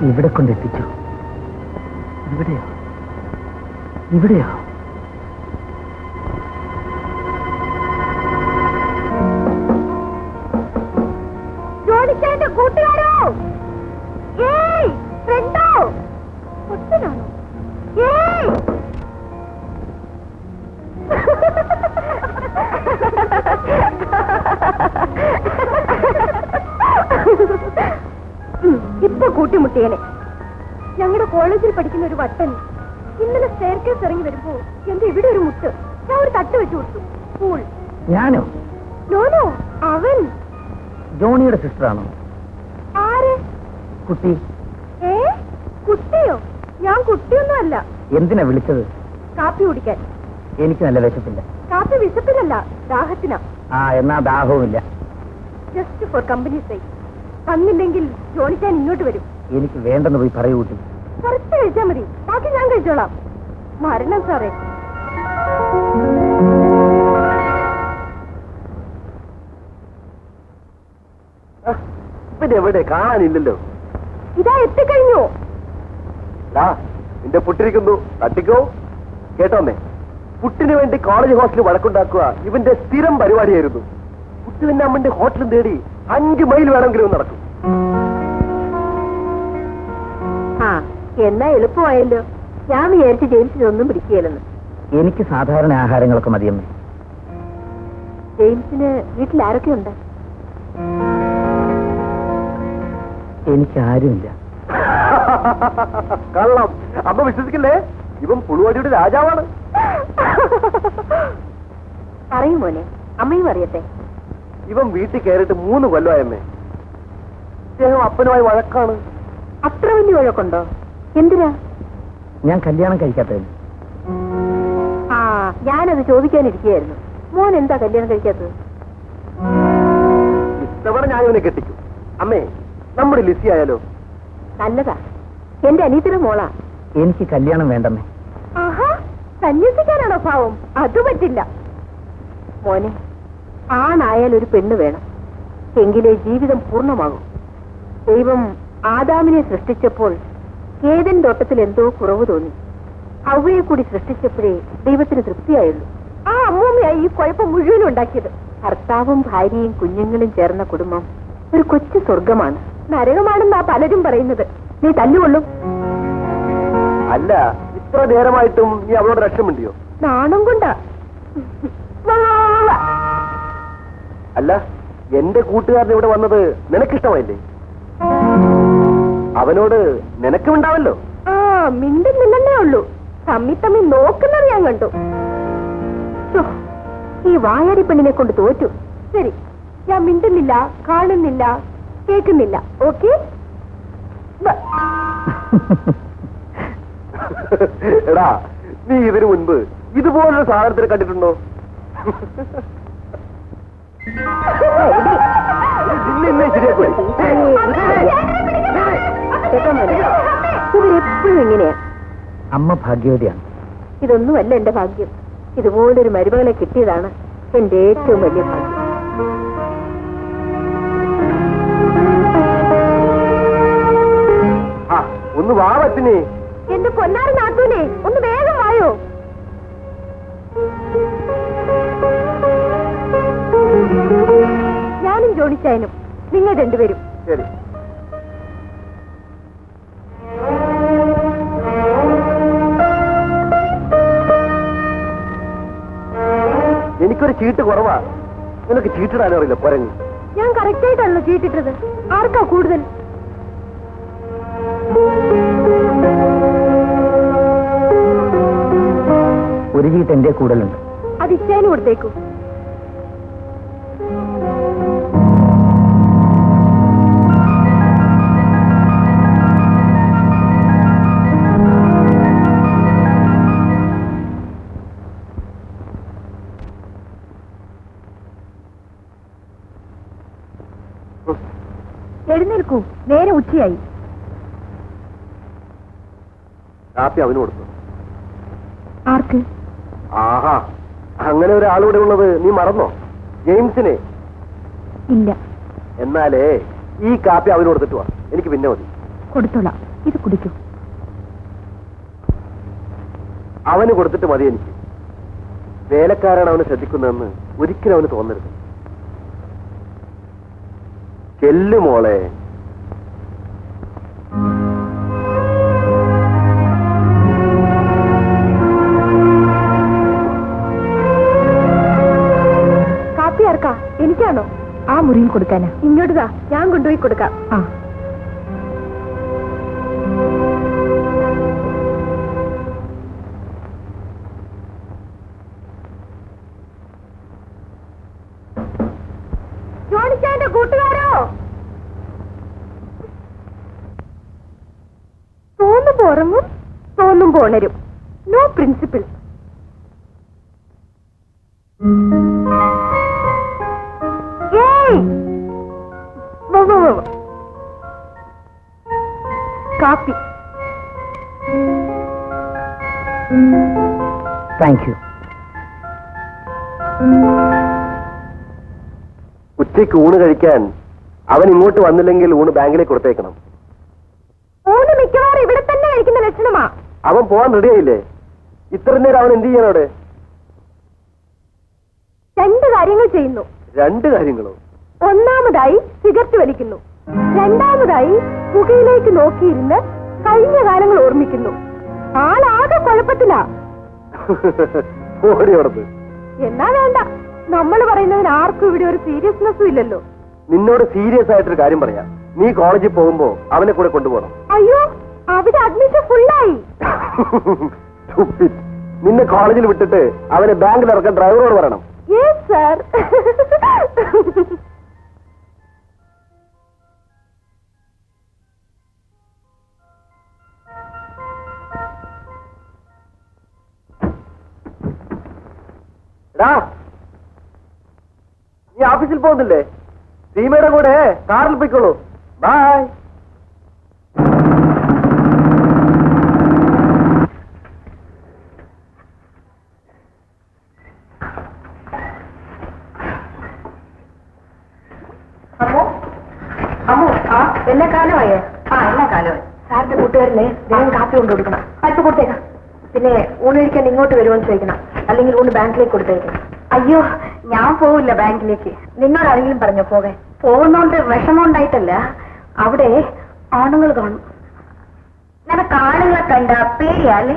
ഇവിടെ കൊണ്ടെത്തിച്ചു. ഇവിടെയോ? ഇവിടെയോ? ജോണിച്ചാന്റെ കൂട്ടുകാരോ? ഏയ് ഫ്രണ്ടോ? ഒറ്റനാണോ? ഏയ് ഇപ്പൊ കൂട്ടിമുട്ടിയനെ. ഞങ്ങളുടെ കോളേജിൽ പഠിക്കുന്ന ഒരു വട്ടൻ ഇന്നലെ സ്റ്റെയർകേസ് ഇറങ്ങി വരുമ്പോ എന്റെ ഇവിടെ ഒരു മുട്ട് ഞാൻ ഒരു തട്ട് വെച്ചു കൊടുത്തു. സ്കൂൾ. ഞാനോ? നോനോ, അവൻ ജോണിയുടെ സിസ്റ്ററാണോ? ആര്? കുട്ടി. കുട്ടിയോ? ഞാൻ കുട്ടിയൊന്നും അല്ല. എന്തിനാ വിളിച്ചത്? കാപ്പി കുടിക്കാൻ. എനിക്ക് നല്ല വിശപ്പില്ല. കാപ്പി വിശപ്പിനല്ല, ദാഹത്തിനാ. എന്നാ ദാഹവുമില്ല. ജസ്റ്റ് ഫോർ കമ്പനി സൈ. വന്നില്ലെങ്കിൽ ജോണിച്ചാൻ ഇങ്ങോട്ട് വരും. എനിക്ക് വേണ്ടെന്ന് പോയി പറയൂ കുട്ടി. കുറച്ച് കഴിച്ചാൽ മതി, ബാക്കി ഞാൻ കഴിച്ചോളാം. മരണം സാറേ. പിന്നെ എവിടെ കാണാനില്ലല്ലോ? ഇതാ എത്തിക്കഴിഞ്ഞു. നിന്റെ പുട്ടിരിക്കുന്നു, തട്ടിക്കോ. കേട്ടോന്നേ, പുട്ടിന് വേണ്ടി കോളേജ് ഹോസ്റ്റലിൽ വഴക്കുണ്ടാക്കുക ഇവന്റെ സ്ഥിരം പരിപാടിയായിരുന്നു. പുട്ട് പിന്നെ അമ്മന്റെ ഹോട്ടലും തേടി 5 മൈൽ വേണമെങ്കിലും നടക്കും. എന്നാ എളുപ്പമായല്ലോ. ഞാൻ വിചാരിച്ച് ജെയിംസിനൊന്നും പിടിക്കുകയില്ലെന്ന്. എനിക്ക് സാധാരണ ആഹാരങ്ങളൊക്കെ മതിയമ്മേ. ജെയിംസിന് വീട്ടിൽ ആരൊക്കെയുണ്ട്? എനിക്ക് ആരുമില്ല. കള്ളം. അമ്മ വിശ്വസിക്കില്ലേ? ഇവൻ പുളുവാടിയുടെ രാജാവാണ്. പറയും മോനെ, അമ്മയും അറിയട്ടെ. ഇവൻ വീട്ടിൽ കയറിയിട്ട് 3 കൊല്ലമായമ്മേ. അദ്ദേഹം അപ്പനുമായി വഴക്കാണ്. അത്ര വലിയ വഴക്കുണ്ടോ? എന്തിനാ? ഞാൻ കല്യാണം കഴിക്കാത്തതിന്. ഞാനത് ചോദിക്കാനിരിക്കുകയായിരുന്നു. മോൻ എന്താ കല്യാണം കഴിക്കാത്തത്? ഇത്തവണ ഞാൻ ഇവനെ കെട്ടിക്കും. അമ്മേ, നമ്മുടെ ലിസി ആയാലോ? നല്ലതാ. എന്റെ അനിയത്തിന്റെ മോളാ. എനിക്ക് കല്യാണം വേണ്ടമ്മേ. സന്യസിക്കാനാണോ ഭാവം? അത് പറ്റില്ല മോനെ. ആണായാൽ ഒരു പെണ്ണ് വേണം, എങ്കിലേ ജീവിതം പൂർണ്ണമാകും. ദൈവം ആദാമിനെ സൃഷ്ടിച്ചപ്പോൾ ഏദൻ തോട്ടത്തിൽ എന്തോ കുറവ് തോന്നി. ഹവ്വയെ കൂടി സൃഷ്ടിച്ചപ്പോഴേ ദൈവത്തിന് തൃപ്തിയായുള്ളൂ. ആ അമ്മൂമ്മയായി ഈ കുഴപ്പം മുഴുവനും ഉണ്ടാക്കിയത്. ഭർത്താവും ഭാര്യയും കുഞ്ഞുങ്ങളും ചേർന്ന കുടുംബം ഒരു കൊച്ചു സ്വർഗമാണ്. നരകമാണെന്നാ പലരും പറയുന്നത്. നീ തല്ലുകൊള്ളും. അല്ല, ഇത്ര നേരമായിട്ടും നീ അവളോട് രക്ഷമുണ്ടിയോ? നാണം കൊണ്ടാ. അല്ല, എന്റെ കൂട്ടുകാരൻ ഇവിടെ വന്നത് നിനക്കിഷ്ടമായില്ലേ? അവനോട് നിനക്കുമുണ്ടാവല്ലോ. മിണ്ടുന്നില്ലെന്നേ ഉള്ളൂ. തമ്മി തമ്മി നോക്കുന്നത് ഞാൻ കണ്ടു. ഈ വായാടി പെണ്ണിനെ കൊണ്ട് തോറ്റു. ശരി, ഞാൻ മിണ്ടുന്നില്ല, കാണുന്നില്ല, കേൾക്കുന്നില്ല. ഓക്കെ? എടാ, നീ ഇതിനു മുൻപ് ഇതുപോലൊരു സാധനത്തിന് കണ്ടിട്ടുണ്ടോ? ഇവരെപ്പോഴും ഇങ്ങനെയാ. അമ്മ ഭാഗ്യവതിയാണ്. ഇതൊന്നുമല്ല എന്റെ ഭാഗ്യം. ഇതുപോലൊരു മരുമകളെ കിട്ടിയതാണ് എന്റെ ഏറ്റവും വലിയ ഭാഗ്യം. ഒന്ന് വാ പറ്റിനെ. എന്റെ പൊന്നാരി നാട്ടൂനെ, ഒന്ന് വേഗം വായോ. ഞാനും ജോണിച്ചായനും നിങ്ങൾ രണ്ടുപേരും. ശരി. എനിക്കൊരു ചീട്ട് കുറവാ. നിനക്ക് ചീട്ടിടാനും അറിയില്ല കുരങ്ങ്. ഞാൻ കറക്റ്റായിട്ടാണല്ലോ ചീട്ടിട്ടത്. ആർക്കാ കൂടുതൽ? ഒരു ചീട്ട് എന്റെ കൂടുതലുണ്ട്. അത് ഇച്ചാനും കൊടുത്തേക്കൂ. എഴുന്നേൽക്കൂ, നേരെ ഉച്ചയായി. കാപ്പി അവന് കൊടുത്തു. ആർക്ക്? ആഹാ, അങ്ങനെ ഒരാളൂടെ ഉള്ളത് നീ മറന്നോ? ജെയിംസിനെ. ഇല്ല. എന്നാലേ ഈ കാപ്പി അവന് കൊടുത്തിട്ട് വാ, എനിക്ക് പിന്നെ മതി. കൊടുത്തോളാം, ഇത് കുടിക്കൂ. അവന് കൊടുത്തിട്ട് മതി എനിക്ക്. വേലക്കാരാണ് അവന് ശ്രദ്ധിക്കുന്നതെന്ന് ഒരിക്കലും അവന് തോന്നരുത്. ചെല്ലു മോളെ. കാപ്പി ആർക്കാ? എനിക്കാണോ? ആ മുറിയിൽ കൊടുക്കാനാ. ഇങ്ങോട്ടാ, ഞാൻ കൊണ്ടുപോയി കൊടുക്കാം. ആ. ജോണിച്ചാന്റെ കൂട്ടുകാരോ? തോന്നുമ്പോ ഉറങ്ങും, തോന്നുമ്പോ ഉണരും. No principle. കാപ്പി. Thank you. ഉച്ചയ്ക്ക് ഊണ് കഴിക്കാൻ അവൻ ഇങ്ങോട്ട് വന്നില്ലെങ്കിൽ ഊണ് ബാങ്കിലേക്ക് കൊടുത്തേക്കണം. ഊണ് മിക്കവാറും ഇവിടെ തന്നെ കഴിക്കുന്ന ലക്ഷണമാ. അവൻ പോവാൻ റെഡിയായില്ലേ? ഇത്ര നേരം അവൻ എന്ത് ചെയ്യാൻ അവിടെ? രണ്ട് കാര്യങ്ങൾ ചെയ്യുന്നു. രണ്ട് കാര്യങ്ങളോ? ഒന്നാമതായി സിഗരറ്റ് വലിക്കുന്നു, രണ്ടാമതായി പുകയിലേക്ക് നോക്കിയിരുന്ന് കഴിഞ്ഞ കാലങ്ങൾ ഓർമ്മിക്കുന്നു. ആളാകെ കുഴപ്പത്തിലാ. ഓടി ഓടത്ത്. എന്നാ വേണ്ട, നമ്മൾ പറയുന്നതിന് ആർക്കും ഇവിടെ ഒരു സീരിയസ്നെസ്സും ഇല്ലല്ലോ. നിന്നോട് സീരിയസ് ആയിട്ടൊരു കാര്യം പറയാം. നീ കോളേജിൽ പോകുമ്പോ അവനെ കൂടെ കൊണ്ടുപോകണം. അയ്യോ, അവിടെ അഡ്മിഷൻ ഫുള്ളായി. നിന്നെ കോളേജിൽ വിട്ടിട്ട് അവനെ ബാങ്കിൽ ഇറക്കാൻ ഡ്രൈവറോട് പറയണം. Yes sir. നീ ഓഫീസിൽ പോകുന്നില്ലേ? സീമയുടെ കൂടെ കാറിൽ പോയിക്കോളൂ. ബൈ. എല്ലാ കാലമായേ? എല്ലാ കാലമായി. സാറിന്റെ കൂട്ടുകാരനെ വേഗം കാപ്പി കൊണ്ടു കൊടുക്കണം. അല്പം കൊടുത്തേക്കാം. പിന്നെ ഊണഴിക്കാൻ ഇങ്ങോട്ട് വരുമെന്ന് ചോദിക്കണം, അല്ലെങ്കിൽ ഊണ് ബാങ്കിലേക്ക് കൊടുത്തേക്കണം. അയ്യോ, ഞാൻ പോവില്ല ബാങ്കിലേക്ക്. നിന്നോട് ആരെങ്കിലും പറഞ്ഞോ പോകാൻ? പോകുന്നോണ്ട് വിഷമമുണ്ടായിട്ടല്ല, അവിടെ ആണുങ്ങൾ കാണും. നിനക്ക് ആണുങ്ങളെ കണ്ട പേടിയാല്ലേ?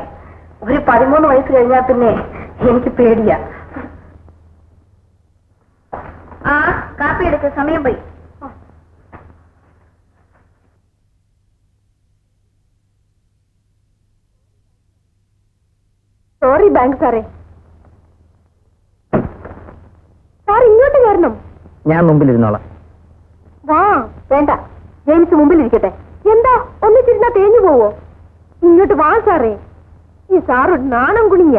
ഒരു 13 വയസ്സ് കഴിഞ്ഞാൽ പിന്നെ എനിക്ക് പേടിയാ. ആ കാപ്പി എടുക്ക, സമയം പോയി. സോറി ബാങ്ക് സാറേ. സാർ ഇങ്ങോട്ട് കയറണം. ഞാൻ മുമ്പിലിരുന്നോളാം. വാ. വേണ്ട, ജെയിംസ് മുമ്പിലിരിക്കട്ടെ. എന്താ ഒന്നിച്ചിരുന്നാ തേഞ്ഞു പോവോ? ഇങ്ങോട്ട് വാ സാറേ. ഈ സാറൊരു നാണം കുണിഞ്ഞ.